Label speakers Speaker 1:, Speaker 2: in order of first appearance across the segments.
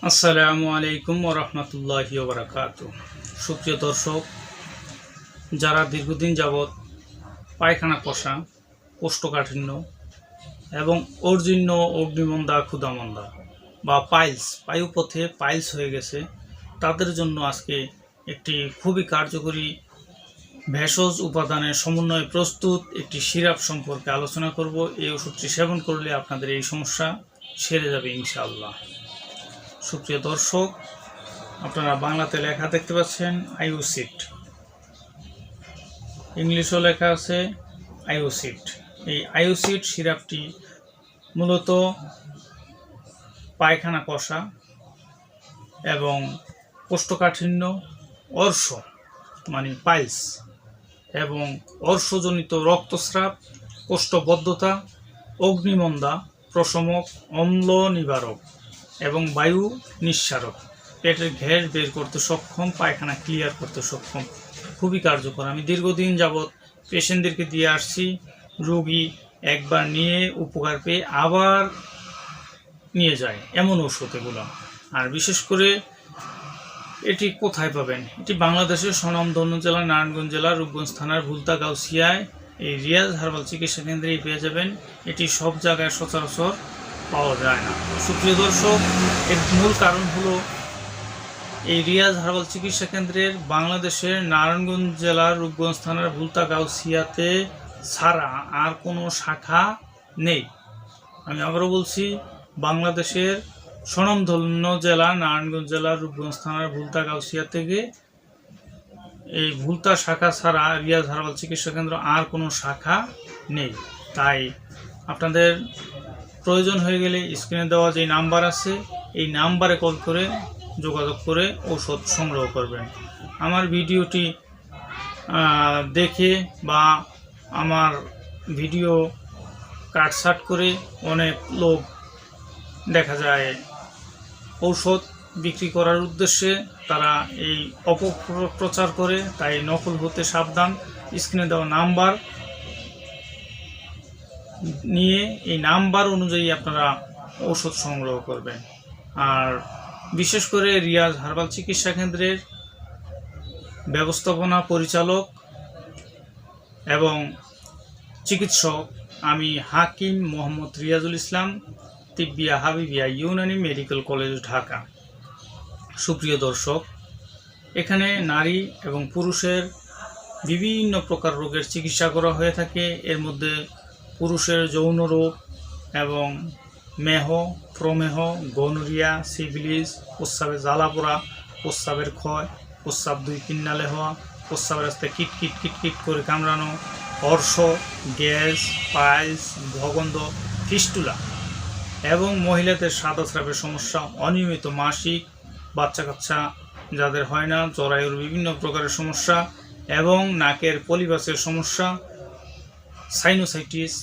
Speaker 1: আসসালামু আলাইকুম ওয়া রাহমাতুল্লাহি ওয়া বারাকাতুহু। সুপ্রিয় দর্শক, যারা দীর্ঘদিন যাবৎ পায়খানা কষা, কোষ্ঠকাঠিন্য এবং অর্জিন্য, অগ্নিমন্দা, ক্ষুধামন্দা বা পায়ুপথে পাইলস হয়ে গেছে, তাদের জন্য আজকে একটি খুবই কার্যকরী ভেষজ উপাদানের সমন্বয়ে প্রস্তুত একটি সিরাপ সম্পর্কে আলোচনা করব। এই ওষুধটি সেবন করলে আপনাদের এই সমস্যা সেরে যাবে ইনশাআল্লাহ। সুপ্রিয় দর্শক, আপনারা বাংলাতে লেখা দেখতে পাচ্ছেন আইওসিট, ইংলিশও লেখা আছে আইওসিট। এই আইওসিট সিরাপটি মূলত পায়খানা কষা এবং কোষ্ঠকাঠিন্য, অর্শ মানে পাইলস এবং অর্শজনিত রক্তস্রাব, কোষ্ঠবদ্ধতা, অগ্নিমন্দা, প্রশমক, অম্ল নিবারক এবং বায়ু নিঃসারক, পেটের গ্যাস বের করতে সক্ষম, পায়খানা ক্লিয়ার করতে সক্ষম, খুবই কার্যকর। আমি দীর্ঘদিন যাবৎ পেশেন্টদেরকে দিয়ে আসছি। রোগী একবার নিয়ে উপকার পেয়ে আবার নিয়ে যায়, এমন ওষুধ এগুলো। আর বিশেষ করে এটি কোথায় পাবেন? এটি বাংলাদেশের স্বনামধন্য জেলা নারায়ণগঞ্জ জেলার রূপগঞ্জ থানার ভুলতা গাউসিয়ায় এই রিয়াজ হার্বাল চিকিৎসা কেন্দ্রেই পেয়ে যাবেন। এটি সব জায়গায় সচরাচর পাওয়া যায় না। সুপ্রিয় দর্শক, এর মূল কারণ হলো এই রিয়াজ হার্বাল চিকিৎসা কেন্দ্রের বাংলাদেশের নারায়ণগঞ্জ জেলার রূপগঞ্জ থানার ভুলতা গাউসিয়াতে ছাড়া আর কোনো শাখা নেই। আমি আবারও বলছি, বাংলাদেশের স্বনামধন্য জেলা নারায়ণগঞ্জ জেলার রূপগঞ্জ থানার ভুলতা গাউসিয়া থেকে এই ভুলতা শাখা ছাড়া রিয়াজ হার্বাল চিকিৎসা কেন্দ্র আর কোনো শাখা নেই। তাই আপনাদের প্রয়োজন হয়ে গেলে স্ক্রিনে দেওয়া যে নাম্বার আছে, এই নাম্বারে কল করে যোগাযোগ করে ঔষধ সংগ্রহ করবেন। আমার ভিডিওটি দেখে বা আমার ভিডিও কাটছাট করে অনেক লোক দেখা যায় ঔষধ বিক্রি করার উদ্দেশ্যে তারা এই অপপ্রচার করে, তাই নকল হতে সাবধান। স্ক্রিনে দেওয়া নাম্বার নিয়ে এই নাম্বার অনুযায়ী আপনারা ওষুধ সংগ্রহ করবেন। আর বিশেষ করে রিয়াজ হার্বাল চিকিৎসা কেন্দ্রের ব্যবস্থাপনা পরিচালক এবং চিকিৎসক আমি হাকিম মোহাম্মদ রিয়াজুল ইসলাম, তিব্বিয়া হাবিবিয়া ইউনানি মেডিকেল কলেজ, ঢাকা। সুপ্রিয় দর্শক, এখানে নারী এবং পুরুষের বিভিন্ন প্রকার রোগের চিকিৎসা করা হয়ে থাকে। এর মধ্যে পুরুষের যৌন রোগ এবং মেহ, প্রমেহ, গনোরিয়া, সিফিলিস, প্রস্রাবে জ্বালা পোড়া, প্রস্রাবের ক্ষয়, প্রস্রাব দুই কিন্নালে হওয়া, প্রস্রাবের রাস্তায় কিটকিট কিটকিট করে কামড়ানো, অর্শ, গ্যাস, পাইলস, ভগন্ধ, ফিস্টুলা এবং মহিলাদের সাদাস্রাবের সমস্যা, অনিয়মিত মাসিক, বাচ্চা কাচ্চা যাদের হয় না, জরায়ুর বিভিন্ন প্রকারের সমস্যা এবং নাকের পলিপাসের সমস্যা, সাইনোসাইটিস,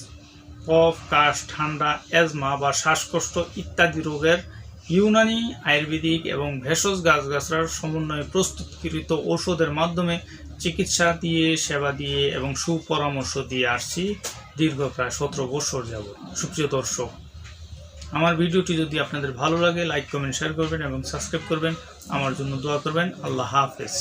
Speaker 1: কফ, কাশ, ঠান্ডা, অ্যাজমা বা শ্বাসকষ্ট ইত্যাদি রোগের ইউনানি, আয়ুর্বেদিক এবং ভেষজ গাছগাছড়ার সমন্বয়ে প্রস্তুতকৃত ঔষধের মাধ্যমে চিকিৎসা দিয়ে, সেবা দিয়ে এবং সুপরামর্শ দিয়ে আসছি দীর্ঘ প্রায় 17 বছর যাবত। সুপ্রিয় দর্শক, আমার ভিডিওটি যদি আপনাদের ভালো লাগে লাইক, কমেন্ট, শেয়ার করবেন এবং সাবস্ক্রাইব করবেন। আমার জন্য দোয়া করবেন। আল্লাহ হাফেজ।